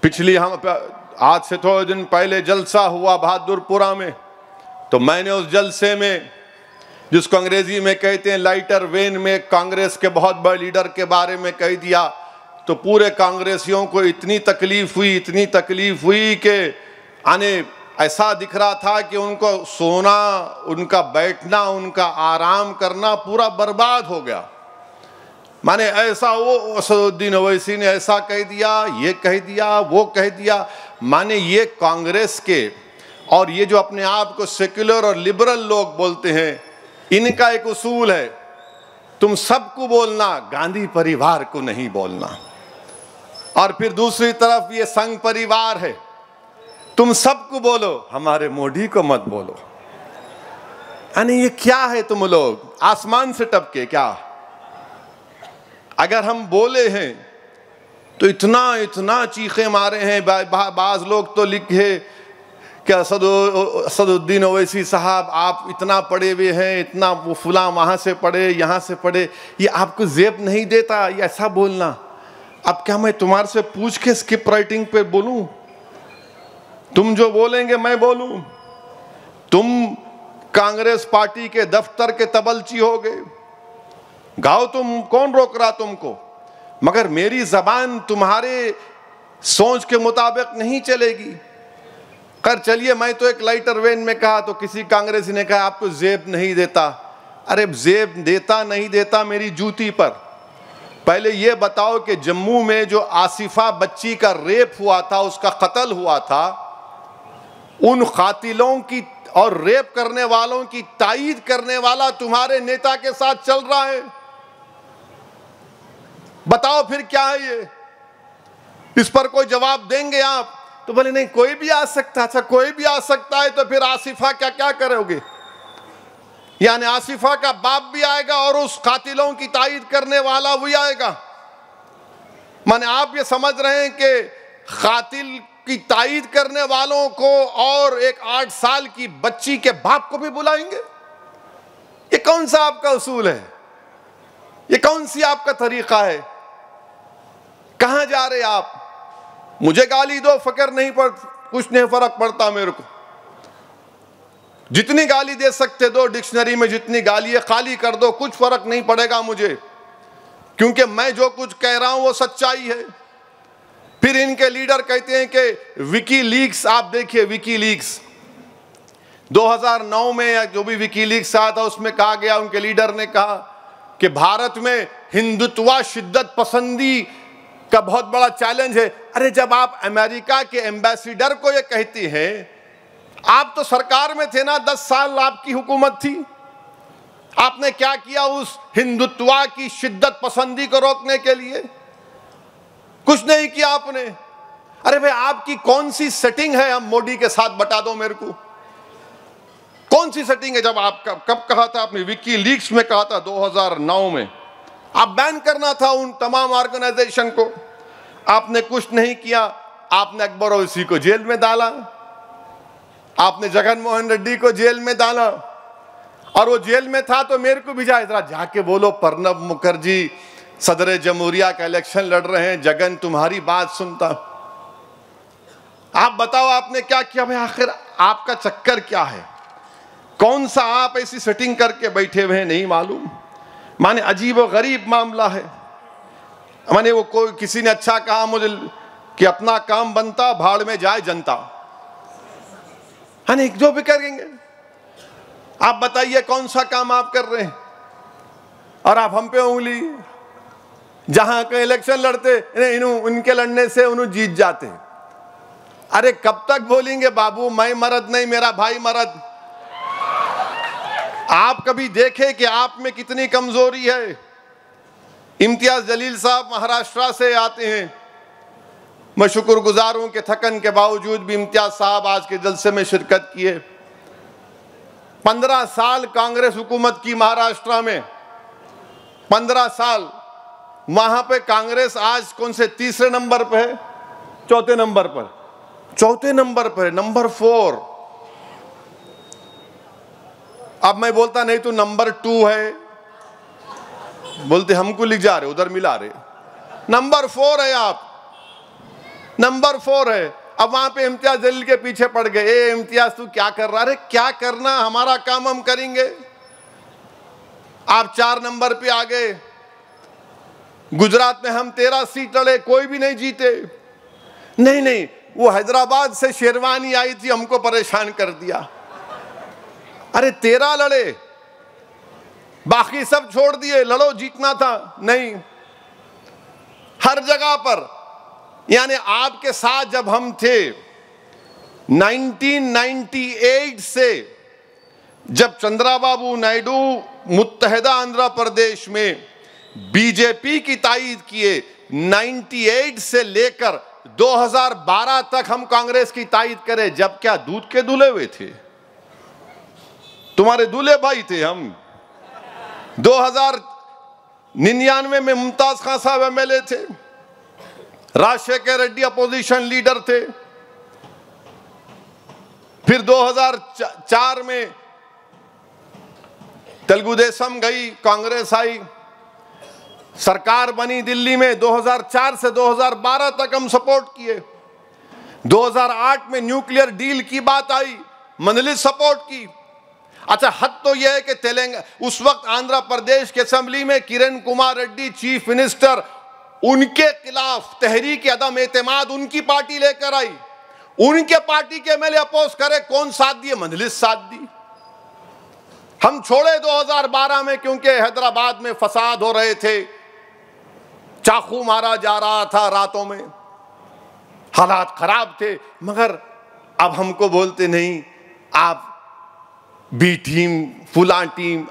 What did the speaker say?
आज से थोड़े दिन पहले जलसा हुआ बहादुरपुरा में, तो मैंने उस जलसे में, जिसको अंग्रेजी में कहते हैं लाइटर वेन में, कांग्रेस के बहुत बड़े लीडर के बारे में कह दिया, तो पूरे कांग्रेसियों को इतनी तकलीफ हुई कि ऐसा दिख रहा था कि उनको सोना, उनका बैठना, उनका आराम करना पूरा बर्बाद हो गया। माने ऐसा, वो असदुद्दीन ओवैसी ने ऐसा कह दिया, ये कह दिया, वो कह दिया। माने ये कांग्रेस के और ये जो अपने आप को सेक्युलर और लिबरल लोग बोलते हैं, इनका एक उसूल है, तुम सबको बोलना, गांधी परिवार को नहीं बोलना। और फिर दूसरी तरफ ये संघ परिवार है, तुम सबको बोलो, हमारे मोदी को मत बोलो। यानी ये क्या है, तुम लोग आसमान से टपके क्या? अगर हम बोले हैं तो इतना चीखे मारे हैं। बाज लोग तो लिखे कि असदुद्दीन ओवैसी साहब, आप इतना पढ़े हुए हैं, इतना वो फुला वहां से पढ़े, यहाँ से पढ़े, ये आपको जेब नहीं देता ये ऐसा बोलना। अब क्या मैं तुम्हारे से पूछ के स्किप राइटिंग पे बोलूं? तुम जो बोलेंगे मैं बोलूं? तुम कांग्रेस पार्टी के दफ्तर के तबलची हो गए, गाओ तुम, कौन रोक रहा तुमको? मगर मेरी जबान तुम्हारे सोच के मुताबिक नहीं चलेगी। कर चलिए, मैं तो एक लाइटर वेन में कहा तो किसी कांग्रेसी ने कहा आपको जेब नहीं देता। अरे जेब देता नहीं देता मेरी जूती पर। पहले ये बताओ कि जम्मू में जो आसिफा बच्ची का रेप हुआ था, उसका कत्ल हुआ था, उन कातिलों की और रेप करने वालों की तायीद करने वाला तुम्हारे नेता के साथ चल रहा है। बताओ फिर क्या है ये? इस पर कोई जवाब देंगे आप? तो बोले नहीं, कोई भी आ सकता। अच्छा, कोई भी आ सकता है तो फिर आसिफा क्या करोगे? यानी आसिफा का बाप भी आएगा और उस कातिलों की तायीद करने वाला भी आएगा। माने आप ये समझ रहे हैं कि कातिल की तायीद करने वालों को और एक 8 साल की बच्ची के बाप को भी बुलाएंगे? ये कौन सा आपका उसूल है? ये कौन सी आपका तरीका है? कहां जा रहे आप? मुझे गाली दो, फकर नहीं पड़, कुछ नहीं फर्क पड़ता मेरे को। जितनी गाली दे सकते दो, डिक्शनरी में जितनी गाली है खाली कर दो, कुछ फर्क नहीं पड़ेगा मुझे, क्योंकि मैं जो कुछ कह रहा हूं वो सच्चाई है। फिर इनके लीडर कहते हैं कि विकीलीक्स, आप देखिए विकीलीक्स 2009 में या जो भी विकीलीक्स आया था उसमें कहा गया, उनके लीडर ने कहा कि भारत में हिंदुत्व शिद्दत पसंदी का बहुत बड़ा चैलेंज है। अरे जब आप अमेरिका के एम्बेसडर को ये कहती हैं, आप तो सरकार में थे ना, 10 साल आपकी हुकूमत थी, आपने क्या किया उस हिंदुत्व की शिद्दत पसंदी को रोकने के लिए? कुछ नहीं किया आपने। अरे भाई, आपकी कौन सी सेटिंग है हम मोदी के साथ, बता दो मेरे को। कौन सी सेटिंग है? जब आप कब कहा था आपने? विकीलीक्स में कहा था 2009 में, आप बैन करना था उन तमाम ऑर्गेनाइजेशन को। आपने कुछ नहीं किया। आपने अकबर ओवैसी को जेल में डाला, आपने जगन मोहन रेड्डी को जेल में डाला, और वो जेल में था तो मेरे को भी जाके बोलो, प्रणब मुखर्जी सदर जमहूरिया का इलेक्शन लड़ रहे हैं, जगन तुम्हारी बात सुनता। आप बताओ आपने क्या किया? भाई आखिर आपका चक्कर क्या है? कौन सा आप ऐसी सेटिंग करके बैठे हुए हैं नहीं मालूम। माने अजीब और गरीब मामला है। माने वो कोई किसी ने अच्छा कहा मुझे कि अपना काम बनता, भाड़ में जाए जनता। हाँ, जो भी करेंगे। आप बताइए कौन सा काम आप कर रहे हैं, और आप हम पे उंगली। जहां के इलेक्शन लड़ते उनके लड़ने से उन्हें जीत जाते। अरे कब तक बोलेंगे बाबू मैं मर्द नहीं, मेरा भाई मर्द? आप कभी देखे कि आप में कितनी कमजोरी है? इम्तियाज जलील साहब महाराष्ट्र से आते हैं, मैं शुक्रगुजार हूं कि थकन के बावजूद भी इम्तियाज साहब आज के जलसे में शिरकत किए। 15 साल कांग्रेस हुकूमत की महाराष्ट्र में, 15 साल। वहां पे कांग्रेस आज कौन से तीसरे नंबर पे है? चौथे नंबर पर। चौथे नंबर पर, नंबर 4। अब मैं बोलता नहीं तो नंबर 2 है, बोलते हमको लिख जा रहे, उधर मिला रहे। नंबर 4 है आप। नंबर 4 है। अब वहां पे इम्तियाज जलील के पीछे पड़ गए, ए इम्तियाज तू क्या कर रहा है? क्या करना, हमारा काम हम करेंगे। आप 4 नंबर पे आ गए। गुजरात में हम 13 सीट लड़े, कोई भी नहीं जीते। नहीं, वो हैदराबाद से शेरवानी आई थी, हमको परेशान कर दिया। अरे 13 लड़े, बाकी सब छोड़ दिए, लड़ो, जीतना था। नहीं, हर जगह पर, यानी आपके साथ जब हम थे 1998 से, जब चंद्राबाबू नायडू मुत्तहिदा आंध्र प्रदेश में बीजेपी की तायद किए, 98 से लेकर 2012 तक हम कांग्रेस की तायद करें। जब क्या दूध के दूल्हे हुए थे? तुम्हारे दूल्हे भाई थे हम। 2099 में मुमताज खान साहब एमएलए थे, राजशेखर रेड्डी अपोजिशन लीडर थे। फिर 2004 में तेलुगु देशम गई, कांग्रेस आई, सरकार बनी दिल्ली में। 2004 से 2012 तक हम सपोर्ट किए। 2008 में न्यूक्लियर डील की बात आई, मजलिस सपोर्ट की। अच्छा, हद तो यह है कि तेलंगाना, उस वक्त आंध्र प्रदेश के असेंबली में किरण कुमार रेड्डी चीफ मिनिस्टर, उनके खिलाफ तहरीक अदम एतमाद उनकी पार्टी लेकर आई। उनके पार्टी के एमएलए अपोज करे, कौन साथ दिए? मजलिस साथ दी। हम छोड़े 2012 में, क्योंकि हैदराबाद में फसाद हो रहे थे, चाकू मारा जा रहा था रातों में, हालात खराब थे। मगर अब हमको बोलते नहीं, आप बी टीम, फुला टीम,